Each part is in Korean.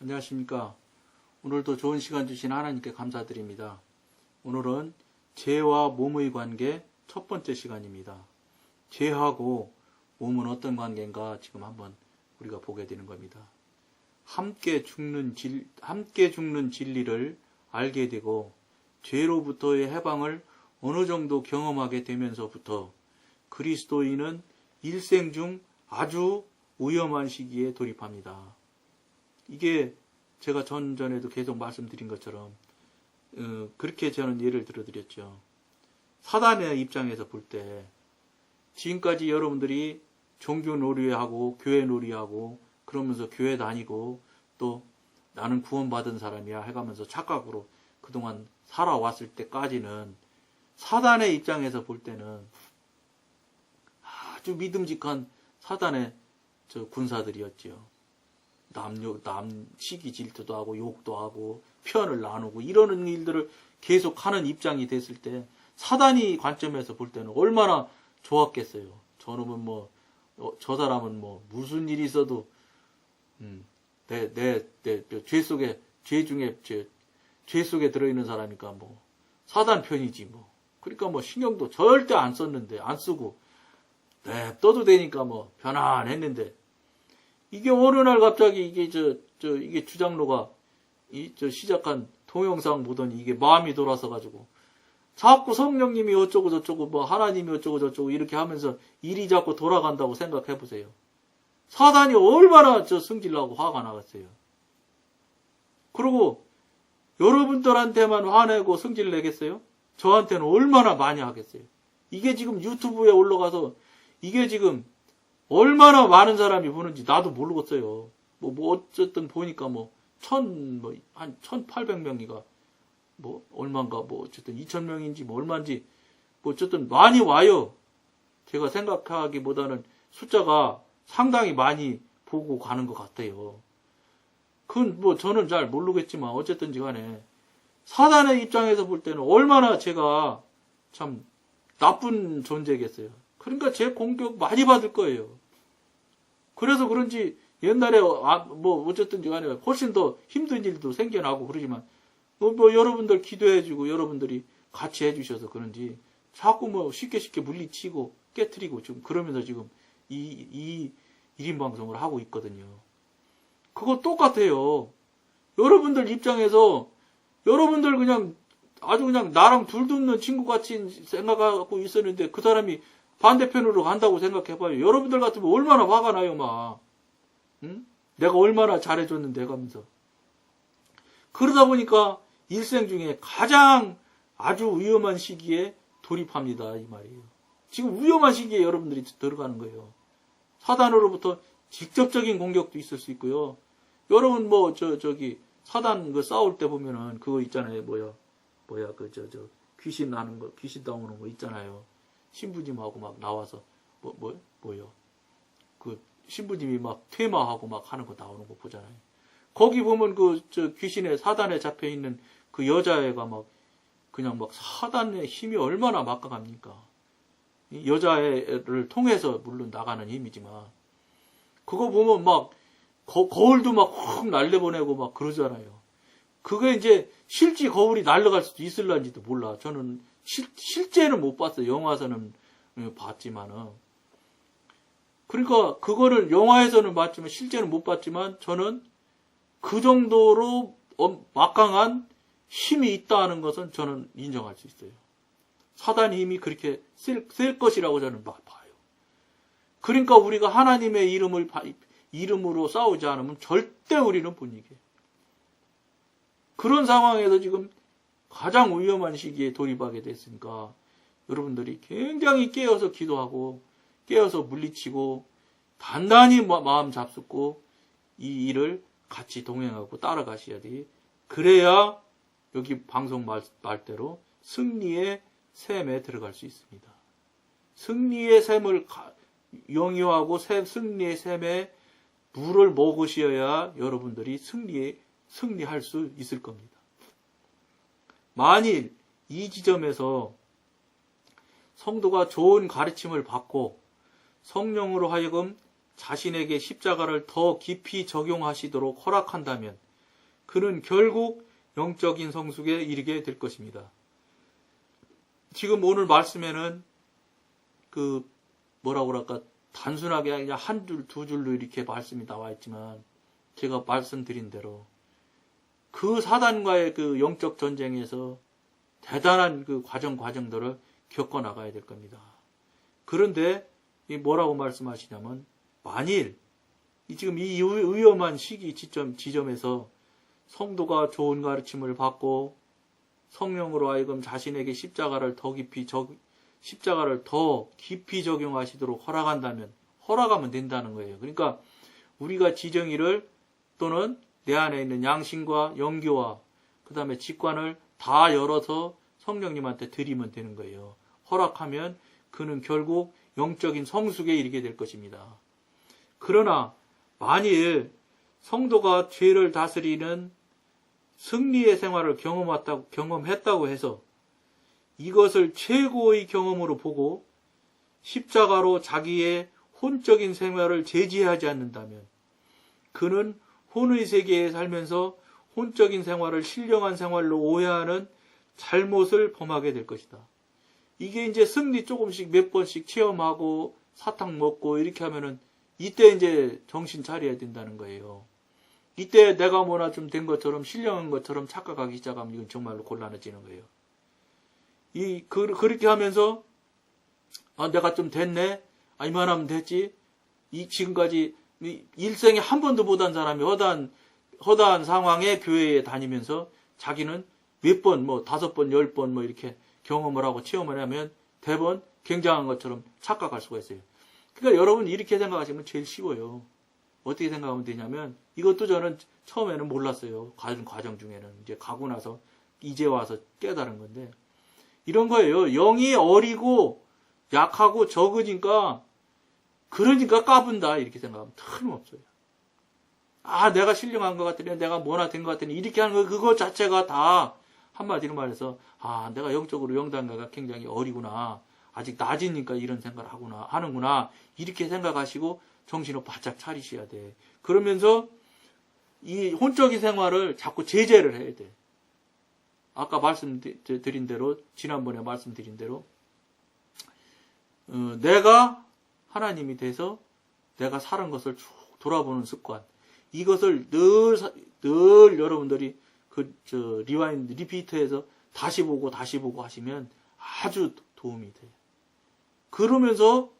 안녕하십니까. 오늘도 좋은 시간 주신 하나님께 감사드립니다. 오늘은 죄와 몸의 관계 첫 번째 시간입니다. 죄하고 몸은 어떤 관계인가 지금 한번 우리가 보게 되는 겁니다. 함께 죽는 진리를 알게 되고 죄로부터의 해방을 어느 정도 경험하게 되면서부터 그리스도인은 일생 중 아주 위험한 시기에 돌입합니다. 이게 제가 전에도 계속 말씀드린 것처럼 그렇게 저는 예를 들어드렸죠. 사단의 입장에서 볼 때 지금까지 여러분들이 종교 놀이하고 교회 놀이하고 그러면서 교회 다니고 또 나는 구원받은 사람이야 해가면서 착각으로 그동안 살아왔을 때까지는 사단의 입장에서 볼 때는 아주 믿음직한 사단의 군사들이었지요. 남 시기 질투도 하고 욕도 하고 편을 나누고 이러는 일들을 계속하는 입장이 됐을 때 사단이 관점에서 볼 때는 얼마나 좋았겠어요. 저놈은 저 사람은 무슨 일이 있어도 내 죄 속에 죄 속에 들어있는 사람이니까 사단 편이지 그러니까 신경도 절대 안 썼는데 안 쓰고 떠도 되니까 편안했는데 이게 어느 날 갑자기 이게 이게 주장로가 시작한 동영상 보더니 이게 마음이 돌아서 가지고 자꾸 성령님이 어쩌고 저쩌고 하나님이 어쩌고 저쩌고 이렇게 하면서 일이 자꾸 돌아간다고 생각해 보세요. 사단이 얼마나 승질나고 화가 나겠어요. 그리고 여러분들한테만 화내고 승질 내겠어요? 저한테는 얼마나 많이 하겠어요. 이게 지금 유튜브에 올라가서 이게 지금 얼마나 많은 사람이 보는지 나도 모르겠어요. 어쨌든 보니까 한 1,800명이가 얼마인가 어쨌든 2,000명인지 얼마인지 어쨌든 많이 와요. 제가 생각하기보다는 숫자가 상당히 많이 보고 가는 것 같아요. 그건 저는 잘 모르겠지만 어쨌든지 간에 사단의 입장에서 볼 때는 얼마나 제가 참 나쁜 존재겠어요. 그러니까 제 공격 많이 받을 거예요. 그래서 그런지 옛날에 어쨌든지 간에 훨씬 더 힘든 일도 생겨나고 그러지만 여러분들 기도해주고 여러분들이 같이 해주셔서 그런지 자꾸 쉽게 물리치고 깨트리고 지금 그러면서 지금 이 1인 방송을 하고 있거든요. 그거 똑같아요. 여러분들 입장에서 여러분들 아주 그냥 나랑 둘도 없는 친구같이 생각하고 있었는데 그 사람이 반대편으로 간다고 생각해봐요. 여러분들 같으면 얼마나 화가 나요, 응? 내가 얼마나 잘해줬는데 하면서. 그러다 보니까 일생 중에 가장 아주 위험한 시기에 돌입합니다, 이 말이에요. 지금 위험한 시기에 여러분들이 들어가는 거예요. 사단으로부터 직접적인 공격도 있을 수 있고요. 여러분 사단 싸울 때 보면은 그거 있잖아요, 귀신 나는 거, 귀신 나오는 거 있잖아요. 신부님하고 나와서 신부님이 퇴마하고 하는 거 나오는 거 보잖아요. 거기 보면 귀신의 사단에 잡혀 있는 그 여자애가 그냥 사단의 힘이 얼마나 막강합니까? 여자애를 통해서 물론 나가는 힘이지만 그거 보면 거울도 확 날려보내고 그러잖아요. 그게 이제 실제 거울이 날아갈 수도 있을런지도 몰라. 저는 실제는 못 봤어요. 영화에서는 봤지만은. 그러니까 그거를 영화에서는 봤지만 실제는 못 봤지만 저는 그 정도로 막강한 힘이 있다는 것은 저는 인정할 수 있어요. 사단의 힘이 그렇게 셀 것이라고 저는 봐요. 그러니까 우리가 하나님의 이름으로 싸우지 않으면 절대 우리는 못 이겨요. 그런 상황에서 지금 가장 위험한 시기에 돌입하게 됐으니까 여러분들이 굉장히 깨어서 기도하고 깨어서 물리치고 단단히 마음 잡숫고 이 일을 같이 동행하고 따라가셔야 돼. 그래야 여기 방송 말대로 승리의 샘에 들어갈 수 있습니다. 승리의 샘을 영위하고 승리의 샘에 물을 먹으셔야 여러분들이 승리할 수 있을 겁니다. 만일 이 지점에서 성도가 좋은 가르침을 받고 성령으로 하여금 자신에게 십자가를 더 깊이 적용하시도록 허락한다면 그는 결국 영적인 성숙에 이르게 될 것입니다. 지금 오늘 말씀에는 뭐라고 그럴까, 단순하게 그냥 한 줄, 두 줄로 이렇게 말씀이 나와 있지만, 제가 말씀드린 대로 그 사단과의 그 영적 전쟁에서 대단한 그 과정들을 겪어 나가야 될 겁니다. 그런데 뭐라고 말씀하시냐면, 만일 지금 이 위험한 시기 지점에서 성도가 좋은 가르침을 받고 성령으로 하여금 자신에게 십자가를 더 깊이 적용하시도록 허락하면 된다는 거예요. 그러니까 우리가 지정의를 또는 내 안에 있는 양심과 영교와 그 다음에 직관을 다 열어서 성령님한테 드리면 되는 거예요. 허락하면 그는 결국 영적인 성숙에 이르게 될 것입니다. 그러나 만일 성도가 죄를 다스리는 승리의 생활을 경험했다고 해서 이것을 최고의 경험으로 보고 십자가로 자기의 혼적인 생활을 제지하지 않는다면 그는 혼의 세계에 살면서 혼적인 생활을 신령한 생활로 오해하는 잘못을 범하게 될 것이다. 이게 이제 승리 조금씩 몇 번씩 체험하고 사탕 먹고 이렇게 하면은 이때 이제 정신 차려야 된다는 거예요. 이때 내가 뭐나 좀 된 것처럼 신령한 것처럼 착각하기 시작하면 이건 정말로 곤란해지는 거예요. 그렇게 하면서 내가 좀 됐네. 이만하면 됐지. 지금까지 일생에 한 번도 못한 사람이 허다한 상황에 교회에 다니면서 자기는 몇 번, 5번, 10번 이렇게 경험을 하고 체험을 하면 대번 굉장한 것처럼 착각할 수가 있어요. 그러니까 여러분 이렇게 생각하시면 제일 쉬워요. 어떻게 생각하면 되냐면 이것도 저는 처음에는 몰랐어요. 과정 중에는 이제 가고 나서 이제 와서 깨달은 건데 이런 거예요. 영이 어리고 약하고 적으니까 그러니까 까분다 이렇게 생각하면 틀림없어요. 내가 신령한 것 같더니 내가 뭐나 된 것 같더니 이렇게 하는 거 그거 자체가 다 한마디로 말해서 내가 영적으로 영단가가 굉장히 어리구나. 아직 낮으니까 이런 생각을 하는구나. 이렇게 생각하시고 정신을 바짝 차리셔야 돼. 그러면서 이 혼적인 생활을 자꾸 제재를 해야 돼. 아까 말씀드린 대로, 지난번에 말씀드린 대로, 내가 하나님이 돼서 내가 사는 것을 쭉 돌아보는 습관. 이것을 늘 여러분들이 리피트해서 다시 보고 하시면 아주 도움이 돼요. 그러면서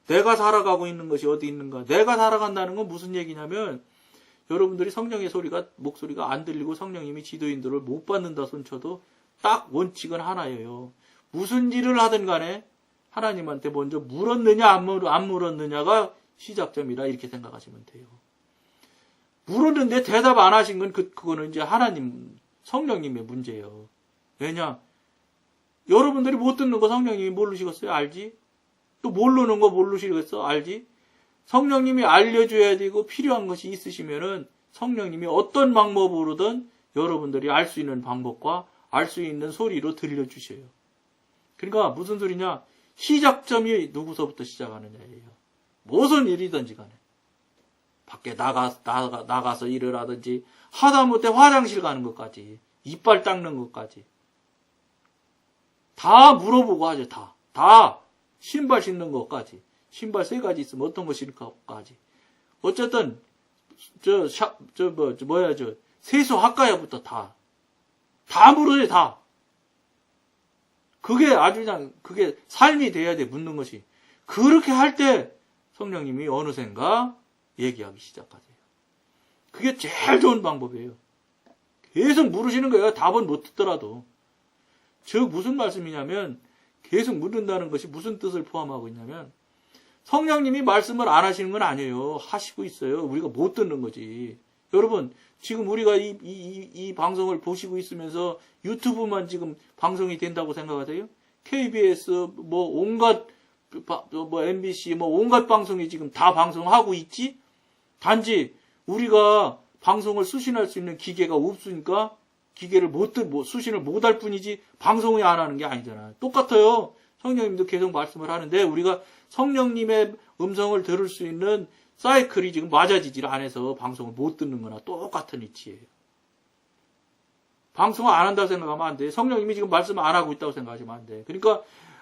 내가 살아가고 있는 것이 어디 있는가? 내가 살아간다는 건 무슨 얘기냐면 여러분들이 성령의 목소리가 안 들리고 성령님이 지도인들을 못 받는다 손쳐도 딱 원칙은 하나예요. 무슨 일을 하든 간에 하나님한테 먼저 물었느냐 안 물었느냐가 시작점이라 이렇게 생각하시면 돼요. 물었는데 대답 안 하신 건 그거는 이제 성령님의 문제예요. 왜냐? 여러분들이 못 듣는 거 성령님이 모르시겠어요? 알지? 또 모르는 거 모르시겠어? 알지? 성령님이 알려줘야 되고 필요한 것이 있으시면은 성령님이 어떤 방법으로든 여러분들이 알 수 있는 방법과 알 수 있는 소리로 들려주셔요. 그러니까 무슨 소리냐? 시작점이 누구서부터 시작하느냐예요. 무슨 일이든지 간에. 밖에 나가서 일을 하든지 하다못해 화장실 가는 것까지 이빨 닦는 것까지 다 물어보고 하죠. 다 신발 신는 것까지 신발 3가지 있으면 어떤 거 신을까까지 어쨌든 세수할까요부터 다 물어요. 다 그게 아주 그냥 그게 삶이 돼야 돼. 묻는 것이 그렇게 할 때 성령님이 어느샌가 얘기하기 시작하세요. 그게 제일 좋은 방법이에요. 계속 물으시는 거예요. 답은 못 듣더라도. 즉 무슨 말씀이냐면 계속 묻는다는 것이 무슨 뜻을 포함하고 있냐면 성령님이 말씀을 안 하시는 건 아니에요. 하시고 있어요. 우리가 못 듣는 거지. 여러분 지금 우리가 이 방송을 보시고 있으면서 유튜브만 지금 방송이 된다고 생각하세요? KBS 온갖 MBC 온갖 방송이 지금 다 방송하고 있지? 단지 우리가 방송을 수신할 수 있는 기계가 없으니까 기계를 수신을 못할 뿐이지 방송을 안 하는 게 아니잖아요. 똑같아요. 성령님도 계속 말씀을 하는데 우리가 성령님의 음성을 들을 수 있는 사이클이 지금 맞아지질 않아서 방송을 못 듣는 거나 똑같은 이치예요. 방송을 안 한다고 생각하면 안 돼. 성령님이 지금 말씀 안 하고 있다고 생각하시면 안 돼. 그러니까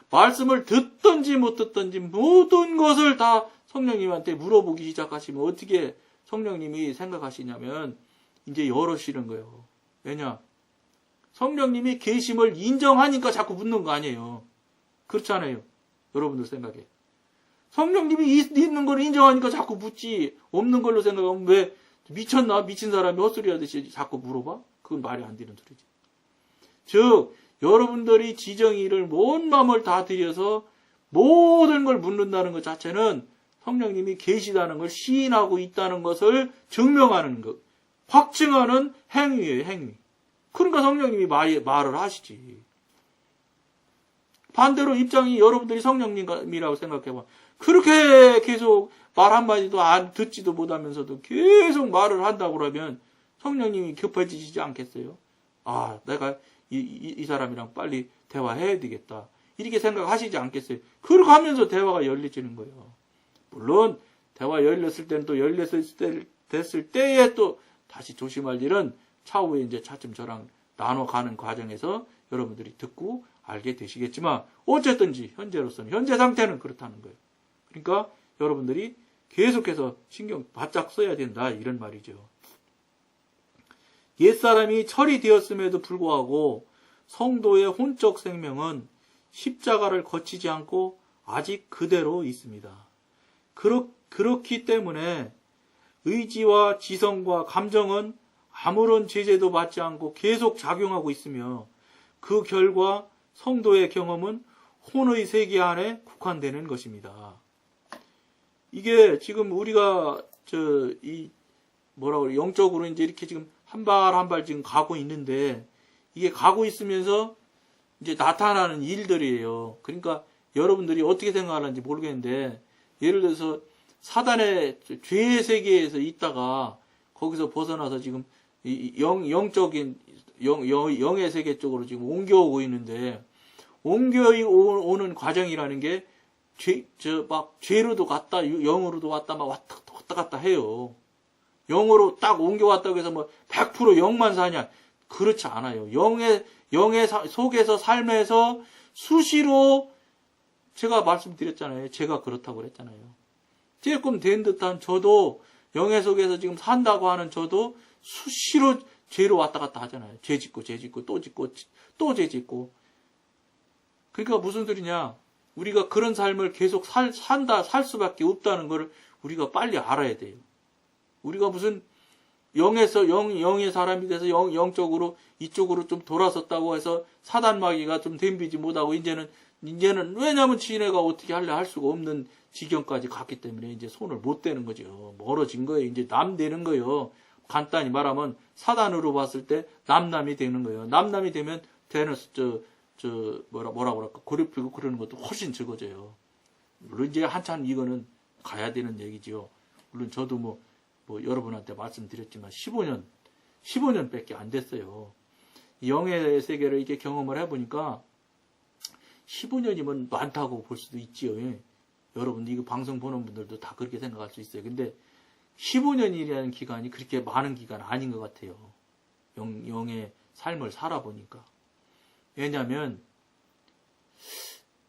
말씀을 듣든지 못 듣든지 모든 것을 다 성령님한테 물어보기 시작하시면 어떻게 성령님이 생각하시냐면 이제 열어주시는 거예요. 왜냐? 성령님이 계심을 인정하니까 자꾸 묻는 거 아니에요. 그렇지 않아요? 여러분들 생각에. 성령님이 있는 걸 인정하니까 자꾸 묻지. 없는 걸로 생각하면 왜 미쳤나? 미친 사람이 헛소리 하듯이 자꾸 물어봐? 그건 말이 안 되는 소리지. 즉 여러분들이 지정이를 온 마음을 다 들여서 모든 걸 묻는다는 것 자체는 성령님이 계시다는 걸 시인하고 있다는 것을 증명하는 것, 확증하는 행위예요, 행위. 그러니까 성령님이 말을 하시지. 반대로 입장이 여러분들이 성령님이라고 생각해봐. 그렇게 계속 말 한마디도 안 듣지도 못하면서도 계속 말을 한다고 그러면 성령님이 급해지시지 않겠어요? 아, 내가 이 사람이랑 빨리 대화해야 되겠다. 이렇게 생각하시지 않겠어요? 그렇게 하면서 대화가 열려지는 거예요. 물론 대화 열렸을 때는 또 됐을 때에 또 다시 조심할 일은 차후에 이제 차츰 저랑 나눠가는 과정에서 여러분들이 듣고 알게 되시겠지만 어쨌든지 현재 상태는 그렇다는 거예요. 그러니까 여러분들이 계속해서 신경 바짝 써야 된다 이런 말이죠. 옛사람이 철이 되었음에도 불구하고 성도의 혼적 생명은 십자가를 거치지 않고 아직 그대로 있습니다. 그렇기 때문에 의지와 지성과 감정은 아무런 제재도 받지 않고 계속 작용하고 있으며 그 결과 성도의 경험은 혼의 세계 안에 국한되는 것입니다. 이게 지금 우리가 영적으로 이제 이렇게 지금 한 발 한 발 지금 가고 있는데 이게 가고 있으면서 이제 나타나는 일들이에요. 그러니까 여러분들이 어떻게 생각하는지 모르겠는데 예를 들어서 사단의 죄의 세계에서 있다가 거기서 벗어나서 지금 영적인 영의 세계 쪽으로 지금 옮겨오고 있는데 옮겨오는 과정이라는 게 죄로도 갔다 영으로도 왔다 막 왔다 갔다 해요. 영으로 딱 옮겨왔다고 해서 뭐 100% 영만 사냐? 그렇지 않아요. 영의 속에서 삶에서 수시로 제가 말씀드렸잖아요. 제가 그렇다고 그랬잖아요. 조금 된 듯한 저도 영의 속에서 지금 산다고 하는 저도 수시로 죄로 왔다 갔다 하잖아요. 죄 짓고 또 짓고 또 죄 짓고. 그러니까 무슨 소리냐? 우리가 그런 삶을 계속 살 수밖에 없다는 걸 우리가 빨리 알아야 돼요. 우리가 무슨 영의 사람이 돼서 영적으로 이쪽으로 좀 돌아섰다고 해서 사단마귀가 좀 덤비지 못하고 이제는 왜냐면 지네가 어떻게 할 수가 없는 지경까지 갔기 때문에 이제 손을 못 대는 거죠. 멀어진 거예요. 이제 남 되는 거예요. 간단히 말하면 사단으로 봤을 때 남남이 되는 거예요. 남남이 되면 되는 뭐라고 그럴까 고리 풀고 그러는 것도 훨씬 적어져요. 물론 이제 한참 이거는 가야 되는 얘기지요. 물론 저도 뭐 여러분한테 말씀드렸지만 15년밖에 안 됐어요. 영의 세계를 이렇게 경험을 해보니까 15년이면 많다고 볼 수도 있지요. 여러분 이거 방송 보는 분들도 다 그렇게 생각할 수 있어요. 근데 15년이라는 기간이 그렇게 많은 기간 아닌 것 같아요. 영의 삶을 살아보니까. 왜냐하면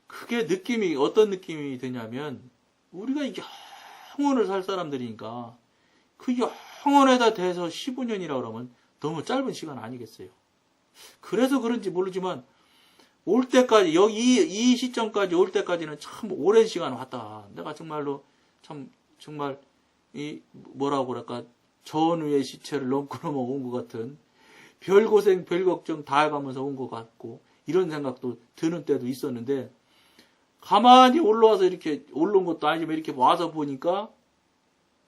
그게 어떤 느낌이 드냐면 우리가 영원을 살 사람들이니까 그 영원에다 대해서 15년이라 그러면 너무 짧은 시간 아니겠어요. 그래서 그런지 모르지만 올 때까지 이 시점까지 올 때까지는 참 오랜 시간 왔다. 내가 정말로 정말 뭐라고 그럴까 전우의 시체를 넘고 온 것 같은 별고생 별걱정 다 해가면서 온 것 같고 이런 생각도 드는 때도 있었는데 가만히 올라와서 이렇게 올라온 것도 아니지만 이렇게 와서 보니까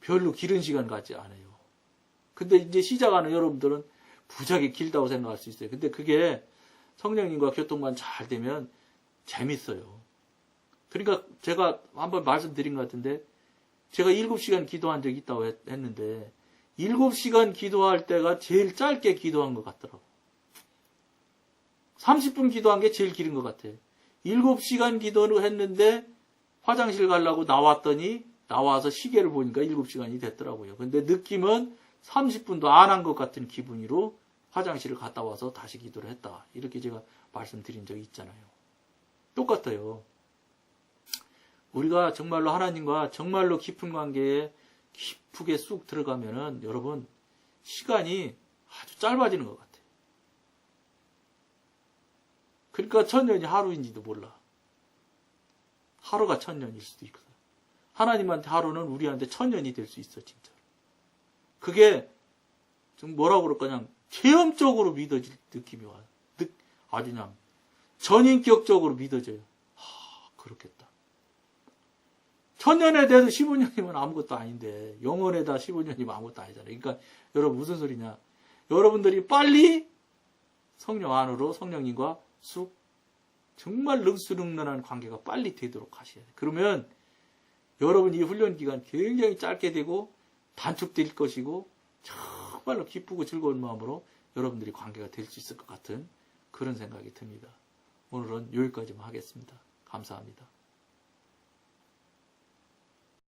별로 길은 시간 같지 않아요. 근데 이제 시작하는 여러분들은 부작이 길다고 생각할 수 있어요. 근데 그게 성령님과 교통만 잘 되면 재밌어요. 그러니까 제가 한번 말씀드린 것 같은데 제가 7시간 기도한 적이 있다고 했는데 7시간 기도할 때가 제일 짧게 기도한 것 같더라고. 30분 기도한 게 제일 길은 것 같아. 7시간 기도를 했는데 화장실 가려고 나와서 시계를 보니까 7시간이 됐더라고요. 근데 느낌은 30분도 안 한 것 같은 기분으로 화장실을 갔다 와서 다시 기도를 했다. 이렇게 제가 말씀드린 적이 있잖아요. 똑같아요. 우리가 정말로 하나님과 정말로 깊은 관계에 깊게 쑥 들어가면은 여러분 시간이 아주 짧아지는 것 같아요. 그러니까 1000년이 하루인지도 몰라. 하루가 1000년일 수도 있거든. 하나님한테 하루는 우리한테 1000년이 될 수 있어, 진짜로. 그게 좀 뭐라고 그럴까, 그냥 체험적으로 믿어질 느낌이 와요. 아주 그냥 전인격적으로 믿어져요. 그렇겠다. 1000년에 대해서 15년이면 아무것도 아닌데 영원에다 15년이면 아무것도 아니잖아요. 그러니까 여러분 무슨 소리냐. 여러분들이 빨리 성령 안으로 성령님과 쑥 정말 능수능란한 관계가 빨리 되도록 하셔야 돼요. 그러면 여러분 이 훈련 기간 굉장히 짧게 되고 단축될 것이고 정말로 기쁘고 즐거운 마음으로 여러분들이 관계가 될 수 있을 것 같은 그런 생각이 듭니다. 오늘은 여기까지만 하겠습니다. 감사합니다.